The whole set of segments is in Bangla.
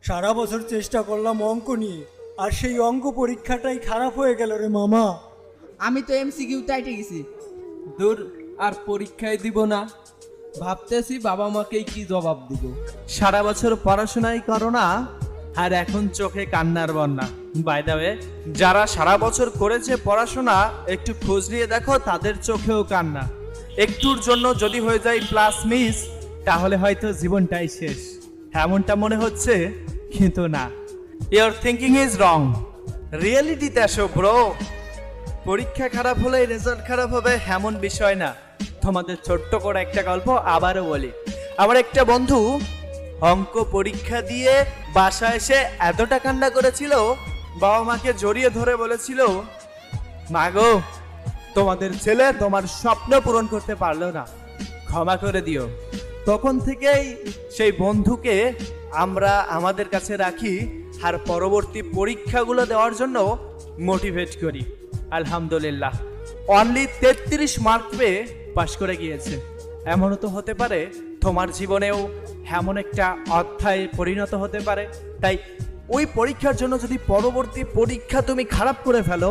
সারা বছর চেষ্টা করলাম অঙ্ক নিয়ে, আর সেই অঙ্ক পরীক্ষাটাই খারাপ হয়ে গেল রে মামা। আমি তো এমসিকিউ টাইটে গেছি। দূর, আর পরীক্ষায় দিব না। ভাবতেছি বাবা মাকেই কি জবাব দিব। সারা বছর পড়াশোনাই করো না, আর এখন চোখে কান্নার বন্যা। বাই দ্য ওয়ে, যারা সারা বছর করেছে পড়াশোনা, একটু খোঁজ নিয়ে দেখো, তাদের চোখেও কান্না। একটুর জন্য যদি হয়ে যায় প্লাস মিস, তাহলে হয়তো জীবনটাই শেষ, এমনটা মনে হচ্ছে। কিন্তু না, ইওর থিঙ্কিং ইজ রং। রিয়েলিটিতে আসো ব্রো। পরীক্ষা খারাপ হলে রেজাল্ট খারাপ হবে এমন বিষয় না। তোমাদের ছোট্ট করে একটা গল্প আবারও বলি। আমার একটা বন্ধু অঙ্ক পরীক্ষা দিয়ে বাসায় এসে এতটা কান্না করেছিল, বাবা মাকে জড়িয়ে ধরে বলেছিল, মা গো, তোমাদের ছেলে তোমার স্বপ্ন পূরণ করতে পারলো না, ক্ষমা করে দিও। তখন থেকেই সেই বন্ধুকে আমরা আমাদের কাছে রাখি, আর পরবর্তী পরীক্ষাগুলো দেওয়ার জন্য মোটিভেট করি। আলহামদুলিল্লাহ, অনলি 33 মার্ক পেয়ে পাশ করে গিয়েছে। এমনও তো হতে পারে তোমার জীবনেও এমন একটা অধ্যায়ে পরিণত হতে পারে। তাই ওই পরীক্ষার জন্য যদি পরবর্তী পরীক্ষা তুমি খারাপ করে ফেলো,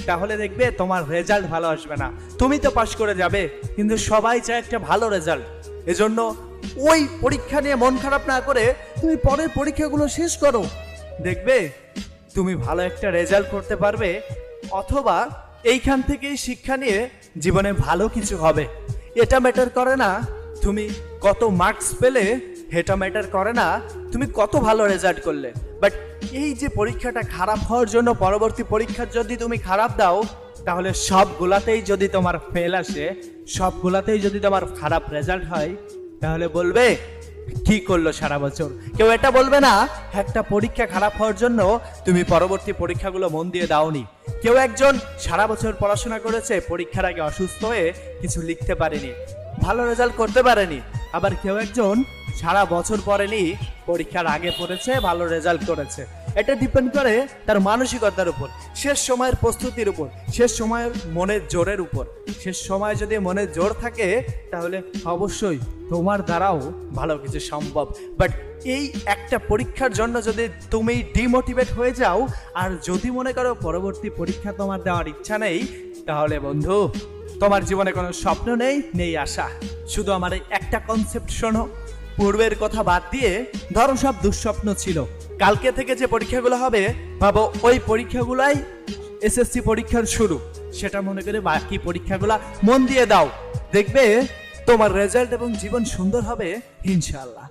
তাহলে দেখবে তোমার রেজাল্ট ভালো আসবে না। তুমি তো পাশ করে যাবে, কিন্তু সবাই চায় একটা ভালো রেজাল্ট। এজন্য ওই পরীক্ষা নিয়ে মন খারাপ না করে তুমি পরের পরীক্ষাগুলো শেষ করো, দেখবে তুমি ভালো একটা রেজাল্ট করতে পারবে। অথবা এইখান থেকেই শিক্ষা নিয়ে জীবনে ভালো কিছু হবে। এটা ম্যাটার করে না তুমি কত মার্কস পেলে, এটা ম্যাটার করে না তুমি কত ভালো রেজাল্ট করলে। বাট এই যে পরীক্ষাটা খারাপ হওয়ার জন্য পরবর্তী পরীক্ষা যদি তুমি খারাপ দাও, তাহলে সবগুলাতেই যদি তোমার ফেল আসে, সবগুলাতেই যদি তোমার খারাপ রেজাল্ট হয়, তাহলে বলবে কি করলো সারা বছর। কেউ এটা বলবে না একটা পরীক্ষা খারাপ হওয়ার জন্য তুমি পরবর্তী পরীক্ষাগুলো মন দিয়ে দাওনি। কেউ একজন সারা বছর পড়াশোনা করেছে, পরীক্ষার আগে অসুস্থ হয়ে কিছু লিখতে পারেনি, ভালো রেজাল্ট করতে পারেনি। আবার কেউ একজন সারা বছর পড়েনি, পরীক্ষার আগে পড়েছে, ভালো রেজাল্ট করেছে। এটা ডিপেন্ড করে তার মানসিকতার উপর, শেষ সময়ের প্রস্তুতির উপর, শেষ সময়ের মনের জোরের উপর। শেষ সময় যদি মনের জোর থাকে, তাহলে অবশ্যই তোমার দ্বারাও ভালো কিছু সম্ভব। বাট এই একটা পরীক্ষার জন্য যদি তুমি ডিমোটিভেট হয়ে যাও, আর যদি মনে করো পরবর্তী পরীক্ষা তোমার দেওয়ার ইচ্ছা নেই, তাহলে বন্ধু তোমার জীবনে কোনো স্বপ্ন নেই, নেই আশা। শুধু আমার এই একটা কনসেপ্ট শোনো, পূর্বের কথা বাদ দিয়ে ধরো সব দুঃস্বপ্ন ছিল, কালকে থেকে যে পরীক্ষাগুলো হবে ভাবো ওই পরীক্ষাগুলাই এসএসসি পরীক্ষার শুরু। সেটা মনে করে বাকি পরীক্ষাগুলা মন দিয়ে দাও, দেখবে তোমার রেজাল্ট এবং জীবন সুন্দর হবে ইনশাআল্লাহ।